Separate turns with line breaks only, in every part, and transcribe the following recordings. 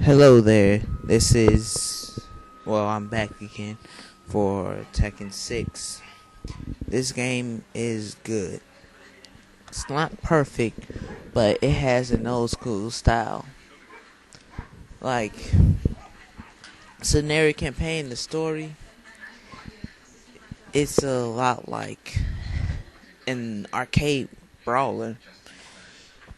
Hello there. I'm back again for Tekken 6. This game is good. It's not perfect, but it has an old school style. Like, scenario campaign, the story, it's a lot like an arcade brawler.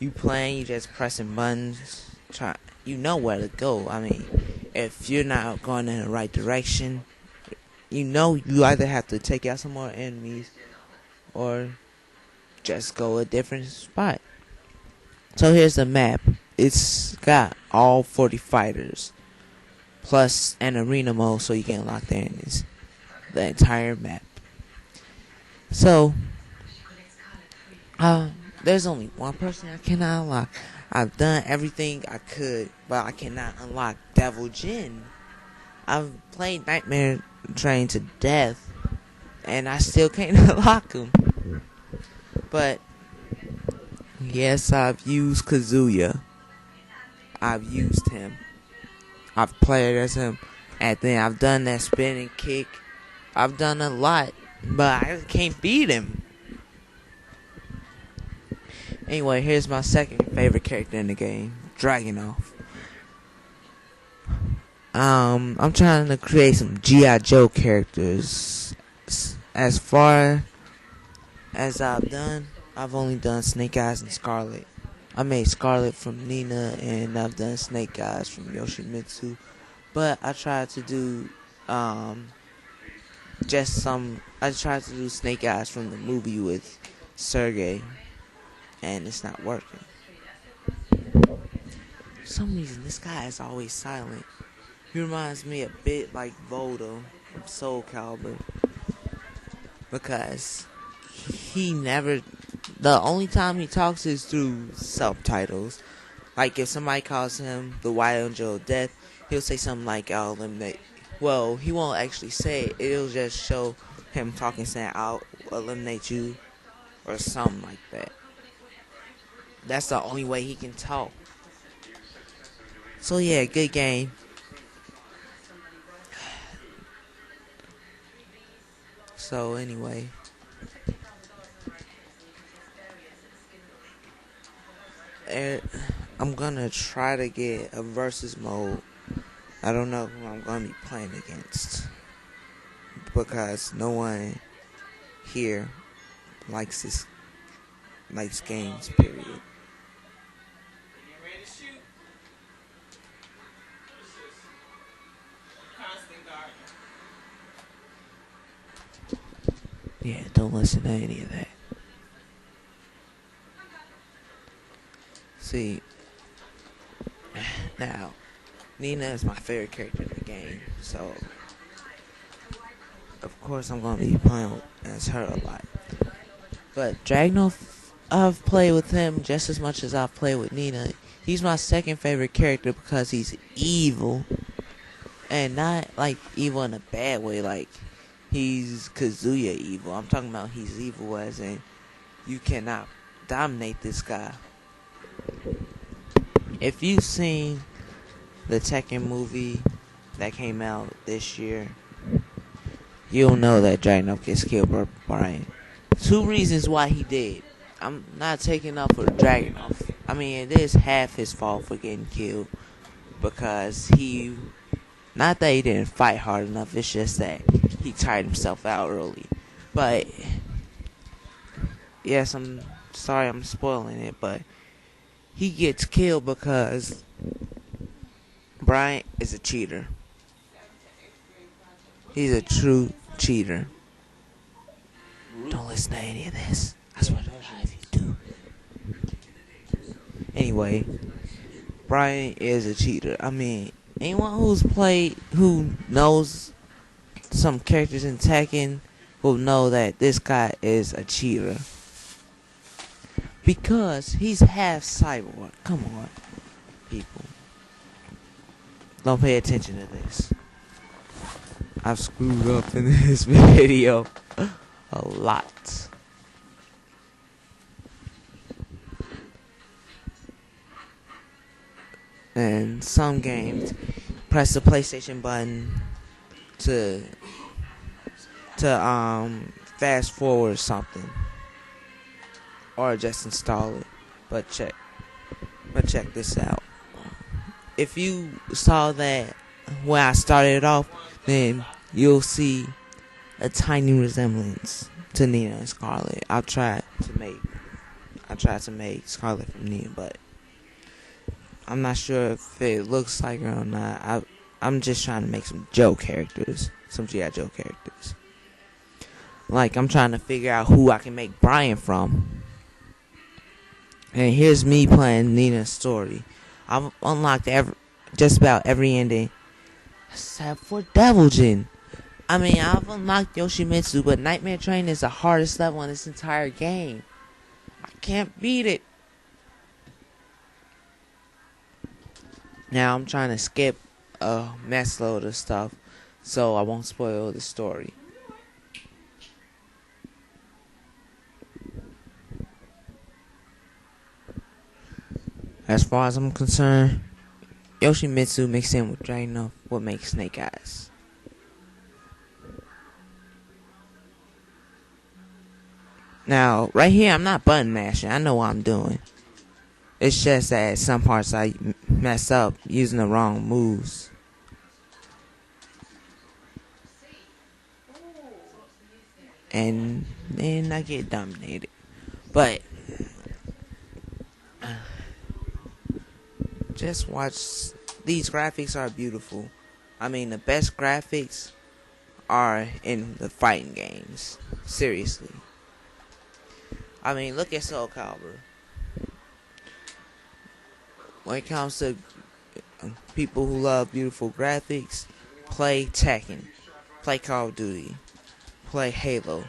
You playing, you just pressing buttons, you know where to go. I mean, if you're not going in the right direction, you either have to take out some more enemies or just go a different spot. So here's the map. It's got all 40 fighters plus an arena mode, so you can unlock the entire map. So there's only one person I cannot unlock. I've done everything I could, but I cannot unlock Devil Jin. I've played Nightmare Train to death, and I still can't unlock him. But yes, I've used Kazuya. I've used him. I've played as him, and then I've done that spinning kick. I've done a lot, but I can't beat him. Anyway, here's my second favorite character in the game, Dragunov. I'm trying to create some G.I. Joe characters. As far as I've done, I've only done Snake Eyes and Scarlet. I made Scarlet from Nina, and I've done Snake Eyes from Yoshimitsu. But I tried to do I tried to do Snake Eyes from the movie with Sergey, and it's not working. For some reason, this guy is always silent. He reminds me a bit like Voldo from Soul Calibur, because the only time he talks is through subtitles. Like if somebody calls him the White Angel of Death, he'll say something like, "I'll eliminate." Well, he won't actually say it. It'll just show him talking, saying, "I'll eliminate you," or something like that. That's the only way he can talk. So yeah, good game. So anyway, I'm gonna try to get a versus mode. I don't know who I'm gonna be playing against, because no one here likes games, period. Yeah, don't listen to any of that. See, now, Nina is my favorite character in the game, so of course I'm gonna be playing as her a lot. But Dragunov, I've played with him just as much as I've played with Nina. He's my second favorite character because he's evil, and not like evil in a bad way, like he's Kazuya evil. I'm talking about he's evil as in you cannot dominate this guy. If you've seen the Tekken movie that came out this year, you'll know that Dragunov gets killed by Brian. Two reasons why he did. I'm not taking up for Dragunov. I mean, it is half his fault for getting killed, because not that he didn't fight hard enough, it's just that he tired himself out early. But yes, I'm sorry I'm spoiling it, but he gets killed because Brian is a cheater. He's a true cheater. Don't listen to any of this. I swear to God if you do. Anyway, Brian is a cheater. I mean, anyone who knows some characters in Tekken will know that this guy is a cheater. Because he's half cyborg. Come on, people. Don't pay attention to this. I've screwed up in this video a lot. And some games, press the PlayStation button to fast forward something or just install it. But check this out. If you saw that when I started off, then you'll see a tiny resemblance to Nina and Scarlet. I tried to make Scarlet from Nina, but I'm not sure if it looks like her or not. I'm just trying to make some Joe characters, some G.I. Joe characters. Like, I'm trying to figure out who I can make Brian from. And here's me playing Nina's story. I've unlocked just about every ending except for Devil Jin. I mean, I've unlocked Yoshimitsu, but Nightmare Train is the hardest level in this entire game. I can't beat it. Now I'm trying to skip a mess load of stuff so I won't spoil the story. As far as I'm concerned, Yoshimitsu mixed in with Dragon what makes Snake Eyes. Now, right here, I'm not button mashing. I know what I'm doing. It's just that at some parts I mess up using the wrong moves. And then I get dominated. But just watch. These graphics are beautiful. I mean, the best graphics are in the fighting games. Seriously. I mean, look at Soul Calibur. When it comes to people who love beautiful graphics, play Tekken, play Call of Duty, play Halo,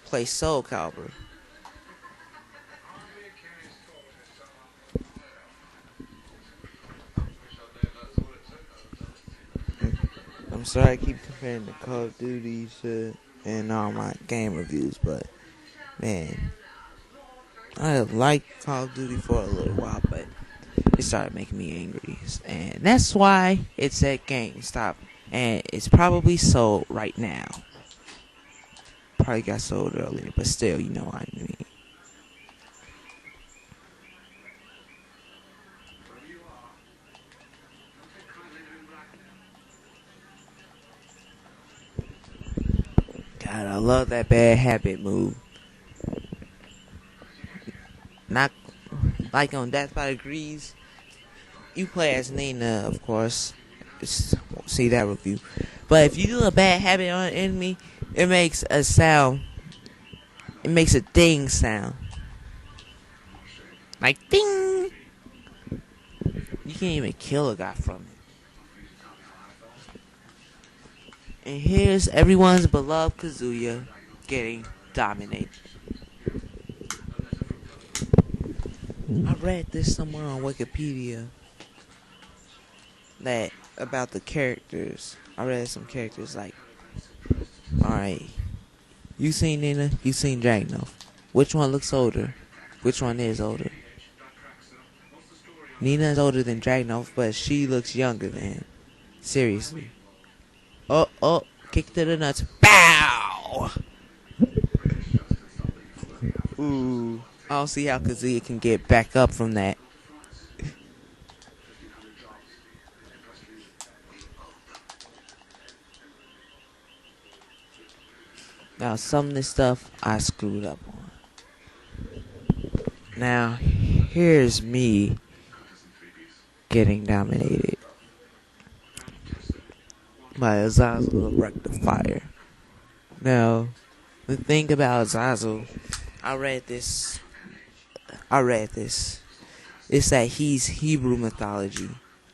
play Soul Calibur. I'm sorry I keep comparing the Call of Duty and all my game reviews, but man, I liked Call of Duty for a little while, but it started making me angry, and that's why it's at GameStop, and it's probably sold right now. Probably got sold earlier, but still, you know what I mean. God, I love that bad habit move. Not like on Death by Degrees. You play as Nina, of course. See that review. But if you do a bad habit on an enemy, it makes a sound. It makes a ding sound. Like ding! You can't even kill a guy from it. And here's everyone's beloved Kazuya getting dominated. I read this somewhere on Wikipedia that about the characters. I read some characters like, alright, you seen Nina, you seen Dragunov. Which one looks older? Which one is older? Nina is older than Dragunov, but she looks younger than him. Seriously. Oh, kick to the nuts. Bow! Ooh. I don't see how Kazuya can get back up from that. Now, some of this stuff I screwed up on. Now, here's me getting dominated by Azael Rectifier. Now, the thing about Azael, I read this. It's that he's Hebrew mythology,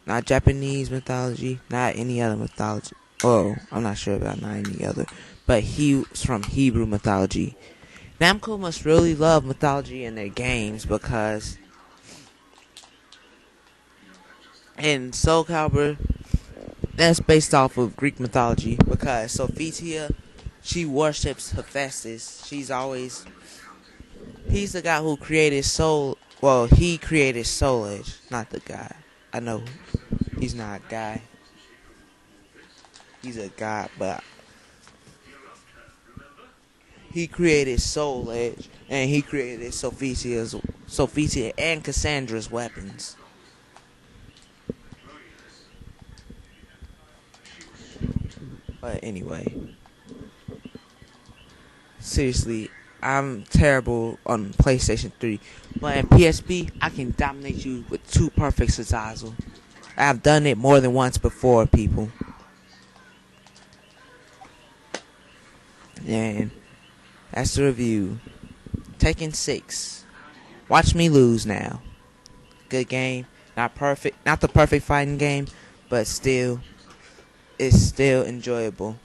not Japanese mythology, not any other mythology. Oh, I'm not sure about not any other, but he's from Hebrew mythology. Namco must really love mythology in their games because in Soul Calibur, that's based off of Greek mythology because Sophia, she worships Hephaestus. He's the guy who created Soul. Well, he created Soul Edge, not the guy. I know he's not a guy. He's a god, but he created Soul Edge, and he created Sophia and Cassandra's weapons. But anyway, seriously, I'm terrible on PlayStation 3. But in PSP, I can dominate you with 2 perfects, Azael. I've done it more than once before, people. And that's the review. Tekken 6. Watch me lose now. Good game. Not perfect. Not the perfect fighting game, but still, it's still enjoyable.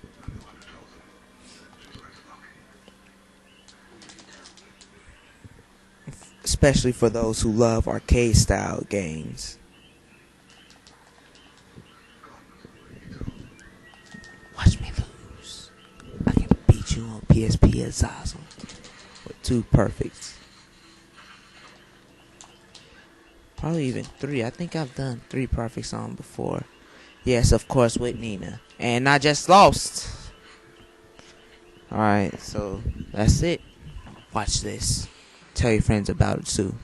Especially for those who love arcade style games. Watch me lose. I can beat you on PSP Azael with 2 perfects. Probably even 3. I think I've done 3 perfects on before. Yes, of course, with Nina. And I just lost. Alright, so that's it. Watch this. Tell your friends about it too.